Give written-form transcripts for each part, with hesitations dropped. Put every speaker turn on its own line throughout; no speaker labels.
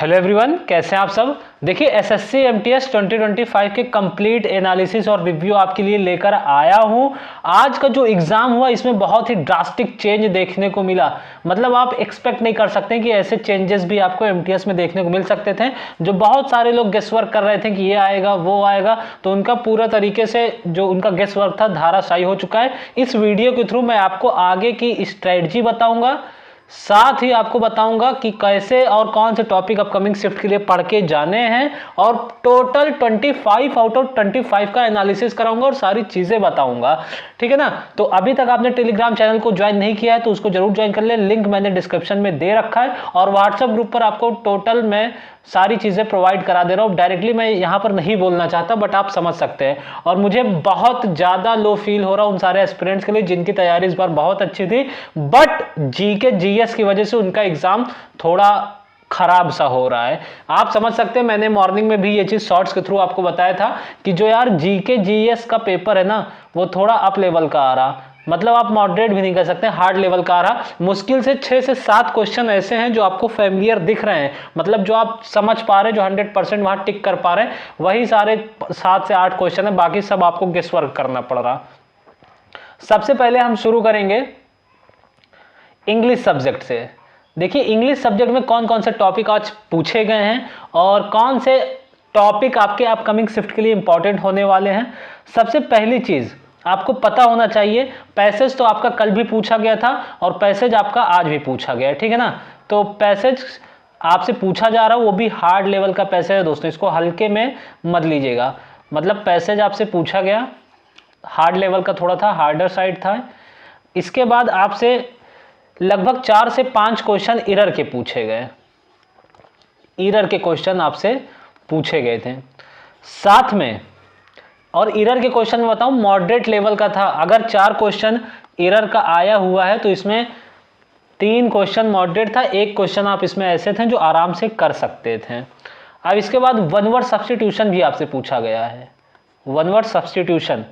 Hello everyone, कैसे हैं आप सब। देखिए एसएससी एमटीएस 2025 के कंप्लीट एनालिसिस और रिव्यू आपके लिए लेकर आया हूं। आज का जो एग्जाम हुआ इसमें बहुत ही ड्रास्टिक चेंज देखने को मिला। मतलब आप एक्सपेक्ट नहीं कर सकते कि ऐसे चेंजेस भी आपको एमटीएस में देखने को मिल सकते थे। जो बहुत सारे लोग गेस वर्क कर रहे थे कि ये आएगा वो आएगा, तो उनका पूरा तरीके से जो उनका गेस वर्क था धाराशायी हो चुका है। इस वीडियो के थ्रू मैं आपको आगे की स्ट्रेटजी बताऊंगा, साथ ही आपको बताऊंगा कि कैसे और कौन से टॉपिक अपकमिंग शिफ्ट के लिए पढ़ के जाने हैं, और टोटल 25 आउट ऑफ 25 का एनालिसिस कराऊंगा और सारी चीजें बताऊंगा। ठीक है ना। तो अभी तक आपने टेलीग्राम चैनल को ज्वाइन नहीं किया है तो उसको जरूर ज्वाइन कर ले, लिंक मैंने डिस्क्रिप्शन में दे रखा है। और व्हाट्सएप ग्रुप पर आपको टोटल मैं सारी चीजें प्रोवाइड करा दे रहा हूं। डायरेक्टली मैं यहां पर नहीं बोलना चाहता, बट आप समझ सकते हैं। और मुझे बहुत ज्यादा लो फील हो रहा उन सारे एस्पिरेंट्स के लिए जिनकी तैयारी इस बार बहुत अच्छी थी, बट जीके जीएस की वजह से उनका एग्जाम थोड़ा खराब सा हो रहा है। आप समझ सकते हैं, मैंने मॉर्निंग में भी ये चीज शॉर्ट्स के थ्रू आपको बताया था कि जो यार जीके जीएस का पेपर है ना, वो थोड़ा अप लेवल का आ रहा। मतलब आप मॉडरेट भी नहीं कर सकते, हार्ड लेवल का आ रहा। मुश्किल से 6 से 7 क्वेश्चन ऐसे हैं जो आपको फैमिलियर दिख रहे हैं, मतलब जो आप समझ पा रहे हैं, जो 100% वहां टिक कर पा रहे हैं, वही सारे 7 से 8 क्वेश्चन है। बाकी सब आपको गेस वर्क करना पड़ रहा। सबसे पहले हम शुरू करेंगे इंग्लिश सब्जेक्ट से। देखिए इंग्लिश सब्जेक्ट में कौन कौन से टॉपिक आज पूछे गए हैं और कौन से टॉपिक आपके अपकमिंग शिफ्ट के लिए इंपॉर्टेंट होने वाले हैं। सबसे पहली चीज आपको पता होना चाहिए, पैसेज तो आपका कल भी पूछा गया था और पैसेज आपका आज भी पूछा गया है। ठीक है ना। तो पैसेज आपसे पूछा जा रहा है, वो भी हार्ड लेवल का पैसेज है दोस्तों, इसको हल्के में मत लीजिएगा। मतलब पैसेज आपसे पूछा गया हार्ड लेवल का, थोड़ा था हार्डर साइड था। इसके बाद आपसे लगभग 4 से 5 क्वेश्चन इरर के पूछे गए, इरर के क्वेश्चन आपसे पूछे गए थे साथ में। और इरर के क्वेश्चन में बताऊं मॉडरेट लेवल का था। अगर 4 क्वेश्चन इरर का आया हुआ है तो इसमें 3 क्वेश्चन मॉडरेट था, 1 क्वेश्चन आप इसमें ऐसे थे जो आराम से कर सकते थे। अब इसके बाद वन वर्ड सब्स्टिट्यूशन भी आपसे पूछा गया है। वन वर्ड सब्स्टिट्यूशन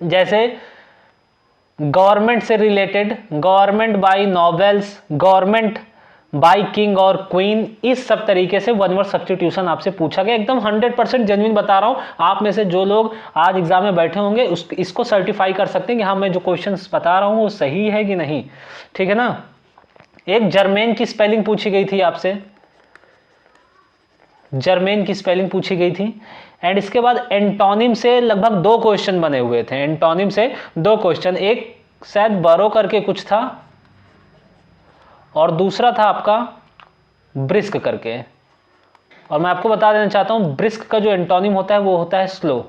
जैसे गवर्नमेंट से related, government by novels, government by king और क्वीन, इस सब तरीके से वन वर्ड सब्स्टिट्यूशन आपसे पूछा गया। एकदम 100% जेन्युइन बता रहा हूं। आप में से जो लोग आज एग्जाम में बैठे होंगे इसको सर्टिफाई कर सकते हैं कि हाँ मैं जो क्वेश्चंस बता रहा हूं वो सही है कि नहीं। ठीक है ना। एक जर्मेन की स्पेलिंग पूछी गई थी आपसे, जर्मेन की स्पेलिंग पूछी गई थी। एंड इसके बाद एंटोनिम से लगभग 2 क्वेश्चन बने हुए थे। एंटोनिम से 2 क्वेश्चन, एक शायद बरो करके कुछ था और दूसरा था आपका ब्रिस्क करके। और मैं आपको बता देना चाहता हूं ब्रिस्क का जो एंटोनिम होता है वो होता है स्लो।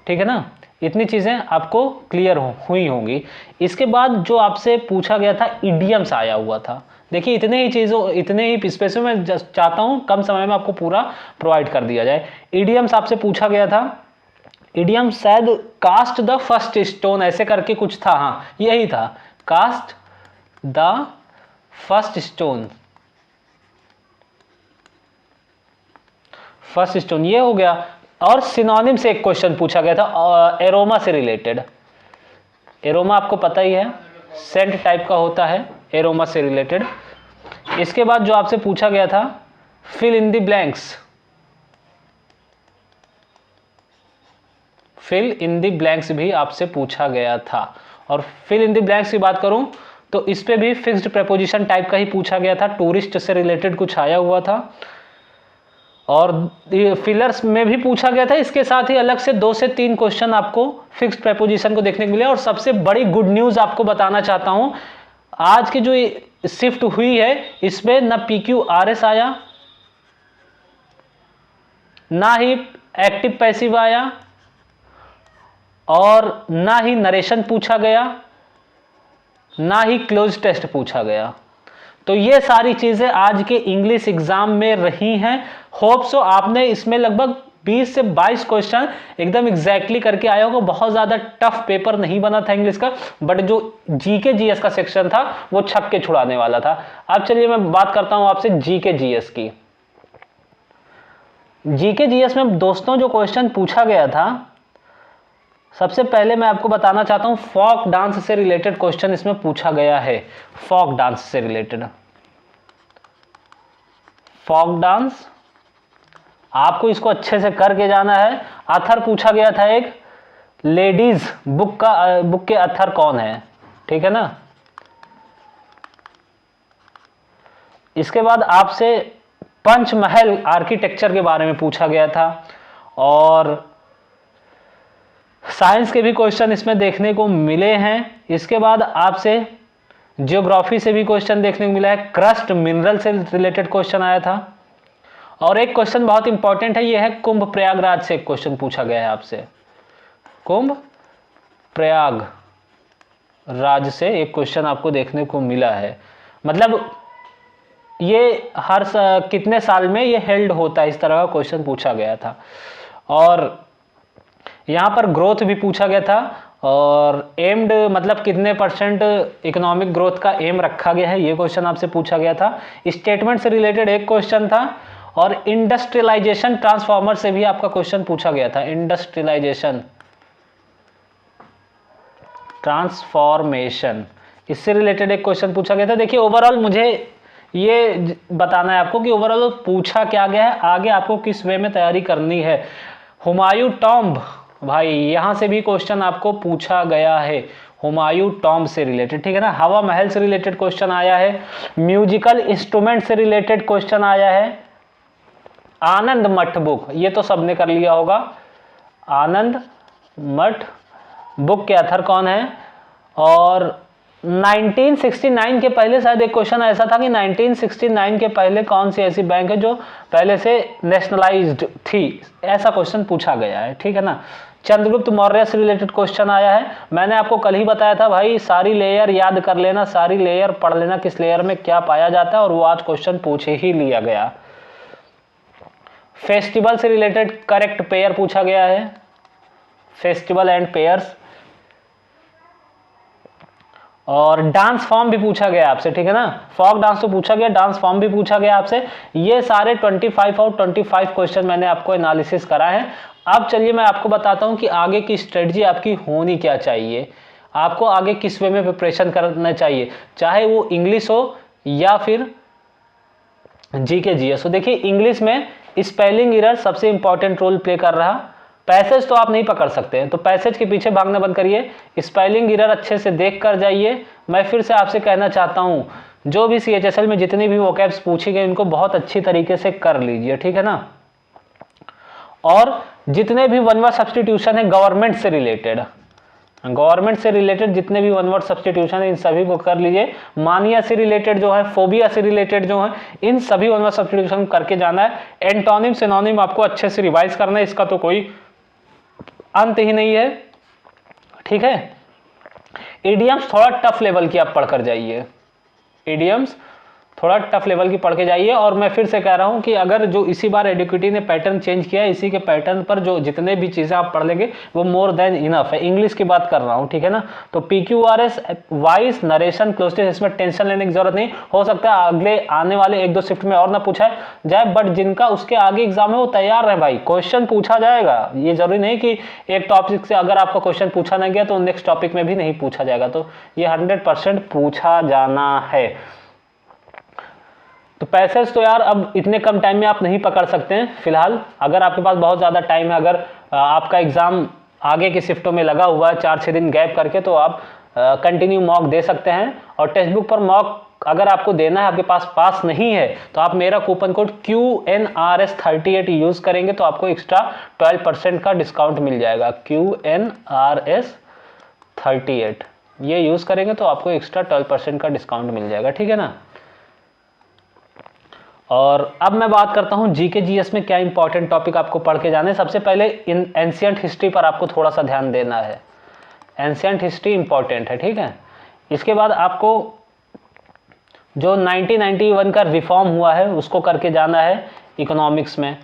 ठीक है ना। इतनी चीजें आपको क्लियर हुई होंगी। इसके बाद जो आपसे पूछा गया था इडियम्स आया हुआ था। देखिए इतने ही चीजों, इतने ही स्पेस में मैं चाहता हूं कम समय में आपको पूरा प्रोवाइड कर दिया जाए। इडियम्स आपसे पूछा गया था। इडियम शायद कास्ट द फर्स्ट स्टोन ऐसे करके कुछ था, हाँ यही था, cast the first stone, first stone ये हो गया। और सिनोनिम से एक क्वेश्चन पूछा गया था एरोमा से रिलेटेड। एरोमा आपको पता ही है, सेंट टाइप का होता है, एरोमा से रिलेटेड। इसके बाद जो आपसे पूछा गया था fill in the blanks, fill in the blanks भी आपसे पूछा गया था। और फिल इन द ब्लैंक्स की बात करूं तो इस पे भी फिक्स्ड प्रेपोजिशन टाइप का ही पूछा गया था, टूरिस्ट से रिलेटेड कुछ आया हुआ था। और फिलर्स में भी पूछा गया था। इसके साथ ही अलग से 2 से 3 क्वेश्चन आपको फिक्स्ड प्रेपोजिशन को देखने को मिले। और सबसे बड़ी गुड न्यूज आपको बताना चाहता हूं, आज की जो शिफ्ट हुई है इसमें ना PQRS आया, ना ही एक्टिव पैसिव आया, और ना ही नरेशन पूछा गया, ना ही क्लोज टेस्ट पूछा गया। तो ये सारी चीजें आज के इंग्लिश एग्जाम में रही हैं। होप सो आपने इसमें लगभग 20 से 22 क्वेश्चन एकदम एग्जैक्टली करके आया होगा। बहुत ज्यादा टफ पेपर नहीं बना था इंग्लिश का, बट जो जीके जीएस का सेक्शन था वो छक्के छुड़ाने वाला था। अब चलिए मैं बात करता हूं आपसे जीके जीएस की। जीके जीएस में दोस्तों जो क्वेश्चन पूछा गया था, सबसे पहले मैं आपको बताना चाहता हूं फोक डांस से रिलेटेड क्वेश्चन इसमें पूछा गया है। फोक डांस से रिलेटेड फोक डांस, आपको इसको अच्छे से करके जाना है। ऑथर पूछा गया था एक, लेडीज बुक के ऑथर कौन है, ठीक है ना। इसके बाद आपसे पंचमहल आर्किटेक्चर के बारे में पूछा गया था, और साइंस के भी क्वेश्चन इसमें देखने को मिले हैं। इसके बाद आपसे ज्योग्राफी से भी क्वेश्चन देखने को मिला है, क्रस्ट मिनरल से रिलेटेड क्वेश्चन आया था, और एक क्वेश्चन बहुत इंपॉर्टेंट है, ये है कुंभ प्रयागराज से एक क्वेश्चन पूछा गया है आपसे, कुंभ प्रयागराज से एक क्वेश्चन आपको देखने को मिला है। मतलब ये हर कितने साल में ये हेल्ड होता है, इस तरह का क्वेश्चन पूछा गया था। और यहाँ पर ग्रोथ भी पूछा गया था, और एम्ड मतलब कितने परसेंट इकोनॉमिक ग्रोथ का एम रखा गया है, ये क्वेश्चन आपसे पूछा गया था। स्टेटमेंट से रिलेटेड एक क्वेश्चन था, और इंडस्ट्रियलाइजेशन ट्रांसफॉर्मर से भी आपका क्वेश्चन पूछा गया था, इंडस्ट्रियलाइजेशन ट्रांसफॉर्मेशन, इससे रिलेटेड एक क्वेश्चन पूछा गया था। देखिए ओवरऑल मुझे ये बताना है आपको कि ओवरऑल पूछा क्या गया है, आगे आपको किस वे में तैयारी करनी है। हुमायूं टॉम्ब, भाई यहां से भी क्वेश्चन आपको पूछा गया है, हुमायूं टॉम्ब से रिलेटेड, ठीक है ना। हवा महल से रिलेटेड क्वेश्चन आया है, म्यूजिकल इंस्ट्रूमेंट से रिलेटेड क्वेश्चन आया है, आनंद मठ बुक, ये तो सबने कर लिया होगा, आनंद मठ बुक के ऑथर कौन है। और 1969 के पहले शायद एक क्वेश्चन ऐसा था कि 1969 के पहले कौन सी ऐसी बैंक है जो पहले से नेशनलाइज्ड थी, ऐसा क्वेश्चन पूछा गया है, ठीक है ना। चंद्रगुप्त मौर्य से रिलेटेड क्वेश्चन आया है। मैंने आपको कल ही बताया था भाई, सारी लेयर याद कर लेना, सारी लेयर पढ़ लेना, किस लेयर में क्या पाया जाता है, और वो आज क्वेश्चन पूछ ही लिया गया। फेस्टिवल से रिलेटेड करेक्ट पेयर पूछा गया है, फेस्टिवल एंड पेयर्स, और डांस फॉर्म भी पूछा गया आपसे, ठीक है ना। फोक डांस तो पूछा गया, डांस फॉर्म भी पूछा गया आपसे। ये सारे 25 आउट 25 क्वेश्चन मैंने आपको एनालिसिस करा है। अब चलिए मैं आपको बताता हूं कि आगे की स्ट्रेटजी आपकी होनी क्या चाहिए, आपको आगे किस वे में प्रिपरेशन करना चाहिए, चाहे वो इंग्लिश हो या फिर जीके जीएस हो। देखिए इंग्लिश में स्पेलिंग एरर सबसे इंपॉर्टेंट रोल प्ले कर रहा, पैसेज तो आप नहीं पकड़ सकते हैं, तो पैसेज के पीछे भागना बंद करिए, स्पेलिंग एरर अच्छे से देख कर जाइए। मैं फिर से आपसे कहना चाहता हूं, जो भी सीएचएसएल में जितनी भी वोकैब्स पूछी गई उनको बहुत अच्छी तरीके से कर लीजिए, ठीक है ना। और जितने भी वन वर्ड सब्स्टिट्यूशन है गवर्नमेंट से रिलेटेड जितने भी वन वर्ड सब्स्टिट्यूशन है इन सभी को कर लीजिए। मानिया से रिलेटेड जो है, फोबिया से रिलेटेड जो है, इन सभी वन वर्ड सब्स्टिट्यूशन करके जाना है। एंटोनिम सिनोनिम आपको अच्छे से रिवाइज करना है, इसका तो कोई अंत ही नहीं है, ठीक है। इडियम्स थोड़ा टफ लेवल की आप पढ़कर जाइए, इडियम्स थोड़ा टफ लेवल की पढ़ के जाइए। और मैं फिर से कह रहा हूं कि अगर जो इसी बार एडुकेटी ने पैटर्न चेंज किया है, इसी के पैटर्न पर जो जितने भी चीजें आप पढ़ लेंगे वो मोर देन इनफ है। इंग्लिश की बात कर रहा हूं, ठीक है ना। तो PQRS वाइस नरेशन क्लोजनेस, इसमें टेंशन लेने की जरूरत नहीं। हो सकता है अगले आने वाले 1-2 शिफ्ट में और ना पूछा जाए, बट जिनका उसके आगे एग्जाम है वो तैयार है भाई, क्वेश्चन पूछा जाएगा। ये जरूरी नहीं कि एक टॉपिक से अगर आपका क्वेश्चन पूछा ना गया तो नेक्स्ट टॉपिक में भी नहीं पूछा जाएगा, तो ये 100% पूछा जाना है। तो पैसेज तो यार अब इतने कम टाइम में आप नहीं पकड़ सकते हैं फिलहाल। अगर आपके पास बहुत ज़्यादा टाइम है, अगर आपका एग्ज़ाम आगे की शिफ्टों में लगा हुआ है 4-6 दिन गैप करके, तो आप कंटिन्यू मॉक दे सकते हैं। और टेक्स्ट बुक पर मॉक अगर आपको देना है, आपके पास नहीं है, तो आप मेरा कूपन कोड QNRS38 यूज़ करेंगे तो आपको एक्स्ट्रा 12% का डिस्काउंट मिल जाएगा। QNRS38 ये यूज़ करेंगे तो आपको एक्स्ट्रा 12% का डिस्काउंट मिल जाएगा, ठीक है ना। और अब मैं बात करता हूं जीके जीएस में क्या इंपॉर्टेंट टॉपिक आपको पढ़ के जाने। सबसे पहले इन एंशिएंट हिस्ट्री पर आपको थोड़ा सा ध्यान देना है, एंशिएंट हिस्ट्री इंपॉर्टेंट है, ठीक है। इसके बाद आपको जो 1991 का रिफॉर्म हुआ है उसको करके जाना है इकोनॉमिक्स में।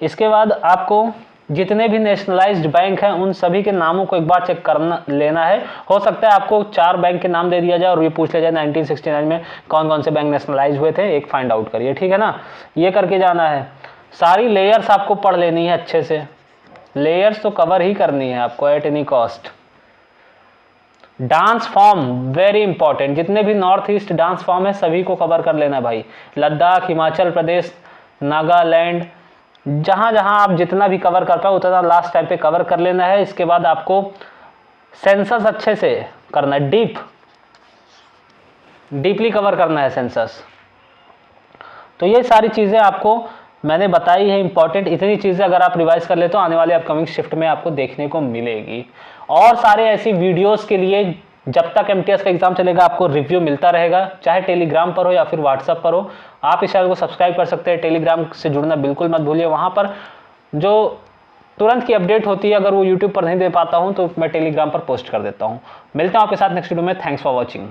इसके बाद आपको जितने भी नेशनलाइज्ड बैंक हैं उन सभी के नामों को एक बार चेक करना लेना है। हो सकता है आपको 4 बैंक के नाम दे दिया जाए और ये पूछ लिया जाए 1969 में कौन कौन से बैंक नेशनलाइज हुए थे, एक फाइंड आउट करिए, ठीक है ना। ये करके जाना है। सारी लेयर्स आपको पढ़ लेनी है अच्छे से, लेयर्स तो कवर ही करनी है आपको at any cost. Dance form very important, जितने भी नॉर्थ ईस्ट डांस फॉर्म है सभी को कवर कर लेना भाई। लद्दाख, हिमाचल प्रदेश, नागालैंड, जहां जहां आप जितना भी कवर कर पाओ उतना लास्ट टाइम पे कवर कर लेना है। इसके बाद आपको सेंसस अच्छे से करना है, डीपली कवर करना है सेंसस। तो ये सारी चीज़ें आपको मैंने बताई है इंपॉर्टेंट। इतनी चीज़ें अगर आप रिवाइज कर ले तो आने वाले अपकमिंग शिफ्ट में आपको देखने को मिलेगी। और सारे ऐसी वीडियोस के लिए जब तक एमटीएस का एग्जाम चलेगा आपको रिव्यू मिलता रहेगा, चाहे टेलीग्राम पर हो या फिर व्हाट्सएप पर हो। आप इस चैनल को सब्सक्राइब कर सकते हैं, टेलीग्राम से जुड़ना बिल्कुल मत भूलिए। वहाँ पर जो तुरंत की अपडेट होती है, अगर वो यूट्यूब पर नहीं दे पाता हूँ तो मैं टेलीग्राम पर पोस्ट कर देता हूँ। मिलता हूँ आपके साथ नेक्स्ट वीडियो में। Thanks for watching.